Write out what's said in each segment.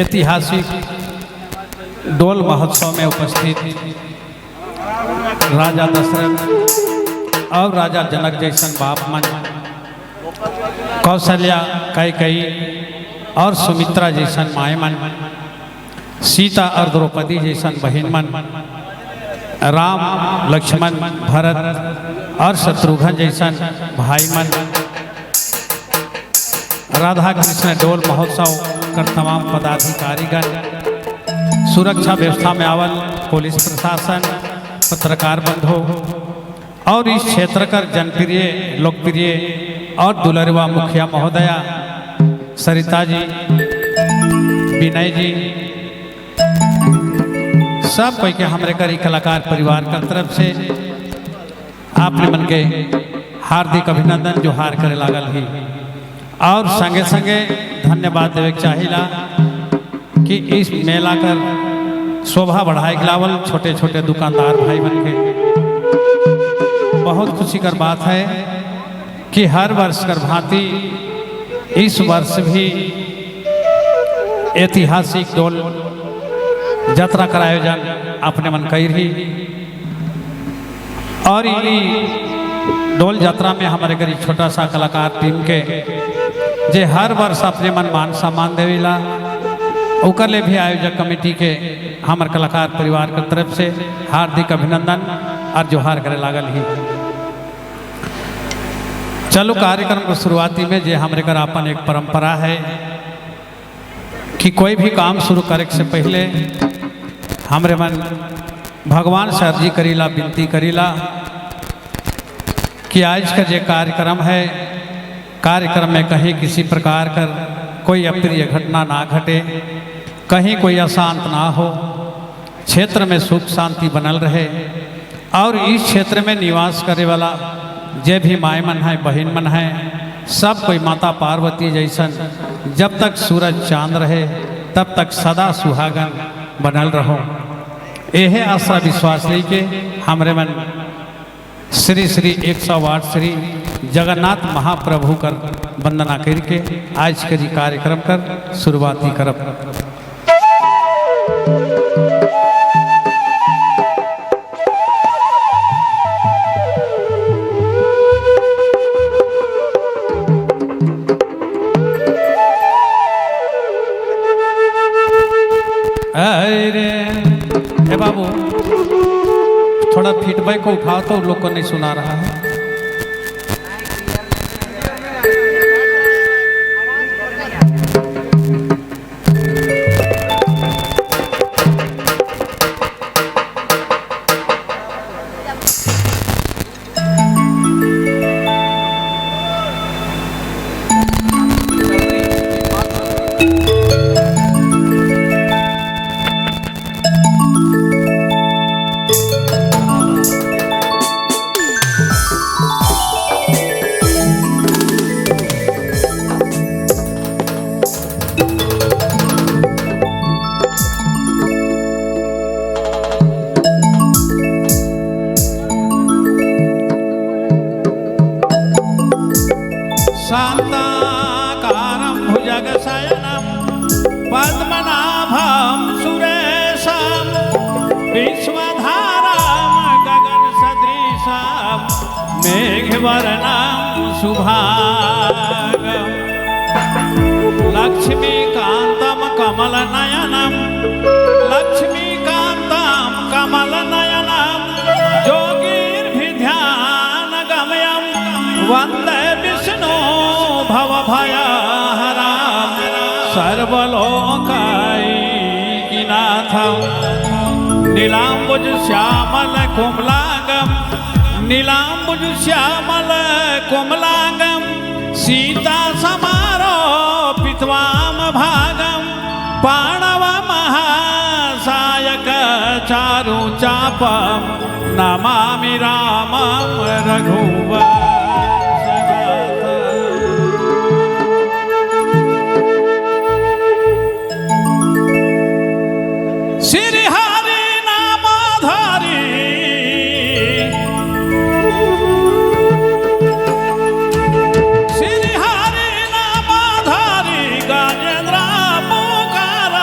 ऐतिहासिक डोल महोत्सव में उपस्थित राजा दशरथ और राजा जनक जैसन बाप मन, कौशल्या, कैकेयी और सुमित्रा जैसन माए मन, सीता और द्रौपदी जैसन बहन मन, राम, लक्ष्मण, भरत और शत्रुघ्न जैसन भाई मन, राधा कृष्ण डोल महोत्सव कर तमाम पदाधिकारीगण, सुरक्षा व्यवस्था में आवल पुलिस प्रशासन, पत्रकार बंधु और इस क्षेत्र कर जनप्रिय, लोकप्रिय और दुलरवा मुखिया महोदया सरिता जी, विनय जी, सब कोई के हमरे करी कलाकार परिवार की तरफ से आपने मन के हार्दिक अभिनंदन जोहार करे लागल ही। और संगे संगे धन्यवाद देवे चाहिला कि इस मेला कर शोभा बढ़ाए के लावल छोटे छोटे दुकानदार भाई बन के बहुत खुशी कर बात है कि हर वर्ष कर भांति इस वर्ष भी ऐतिहासिक डोल यात्रा का आयोजन अपने मन कर रही। और ये डोल यात्रा में हमारे गरीब छोटा सा कलाकार टीम के जे हर वर्ष अपने मन मान सम्मान देवेला, ओकर ले भी आयोजक कमेटी के हमार कलाकार परिवार की तरफ से हार्दिक अभिनंदन और जोहार करे लागल ही। चलो कार्यक्रम को शुरुआती में जे हमरे कर अपन एक परंपरा है कि कोई भी काम शुरू करे से पहले हमरे मन भगवान से अर्जी करीला, विनती करीला कि आज का जो कार्यक्रम है, कार्यक्रम में कहीं किसी प्रकार कर कोई अप्रिय घटना ना घटे, कहीं कोई अशांत ना हो, क्षेत्र में सुख शांति बनल रहे। और इस क्षेत्र में निवास करे वाला जे भी माए मन है, बहन मन है, सब कोई माता पार्वती जैसन जब तक सूरज चांद रहे तब तक सदा सुहागन बनल रहो। यह आशा विश्वास लेके हमरे मन श्री श्री 108 श्री जगन्नाथ महाप्रभु कर वंदना करके आज के कार्यक्रम कर शुरुआती करब। अरे हे बाबू, थोड़ा फीडबैक को उठाओ तो लोग को नहीं सुना रहा है। शान्ताकारं भुजगशयनं पद्मनाभं सुरेशं विश्वधारां गगनसदृशं मेघवर्णं शुभांगं लक्ष्मीकान्तं कमलनयनं लक्ष्मीकान्तं कमलनयनं योगिर्भिध्यानगम्यं वन्दे विष्णु भवभयहरां सर्वलोकैकनाथं नीलाम्बुजश्यामलकोमलांगं नीलाम्बुजश्यामलकोमलांगं सीतासमारोपित्वामभागं पाणवमहासायकचारुचापं नमामि रामं रघुवर। श्री हरि नामधारी श्री हरि नामधारी गजेंद्र पुकार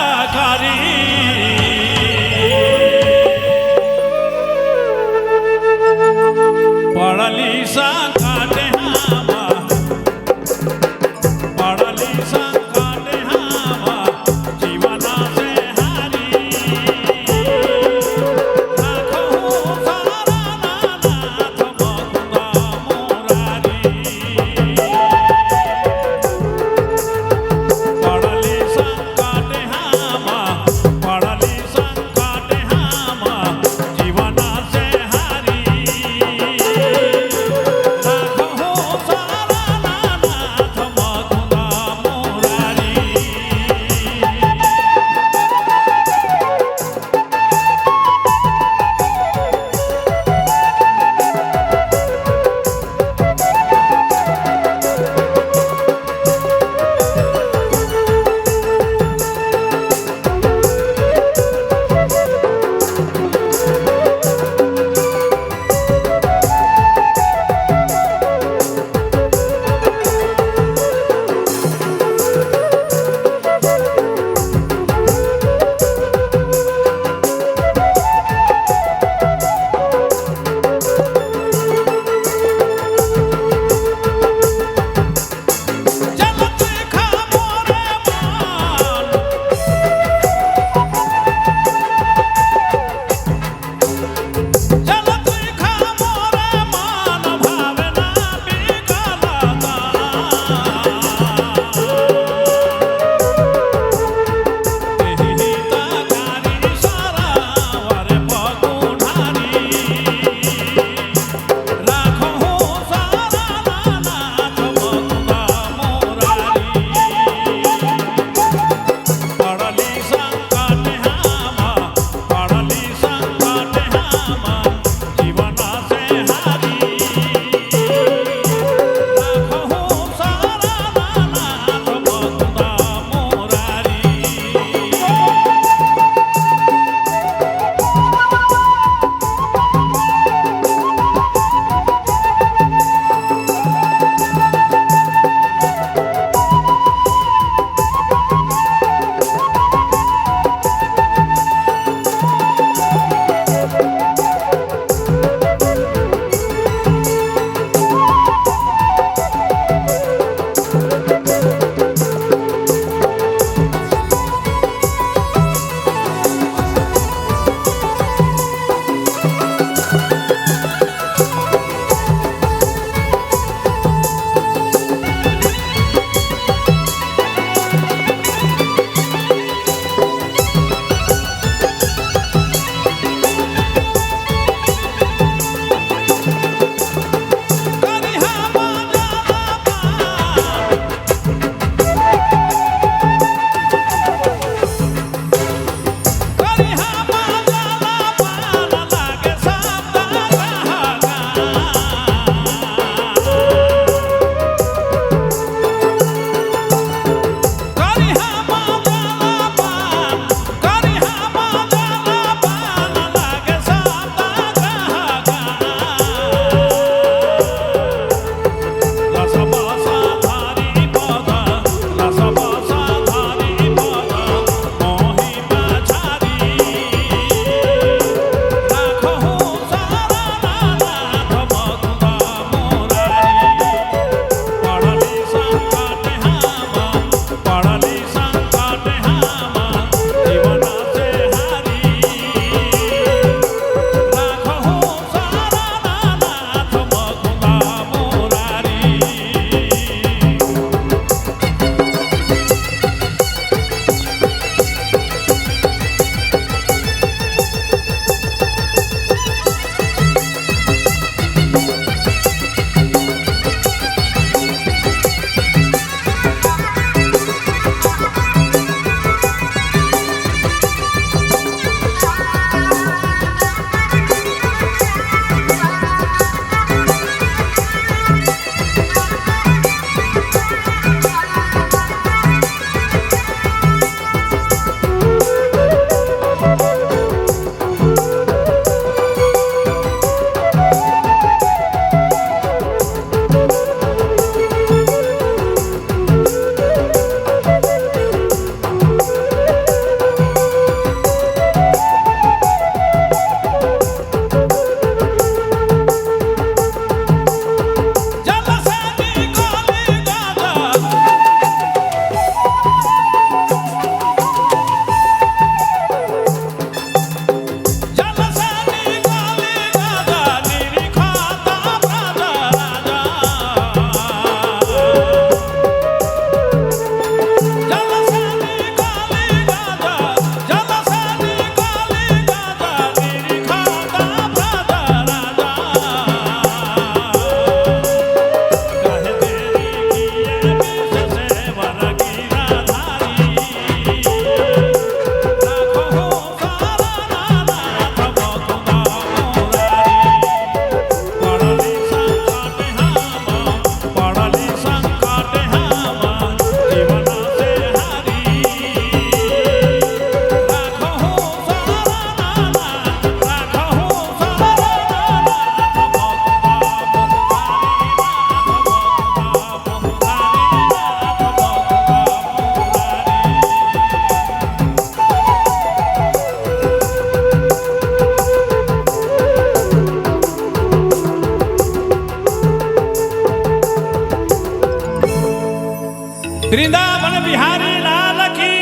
वृंदावन बिहारी लाल की।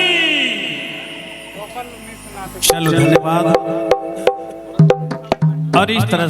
चलो धन्यवाद। और इस तरह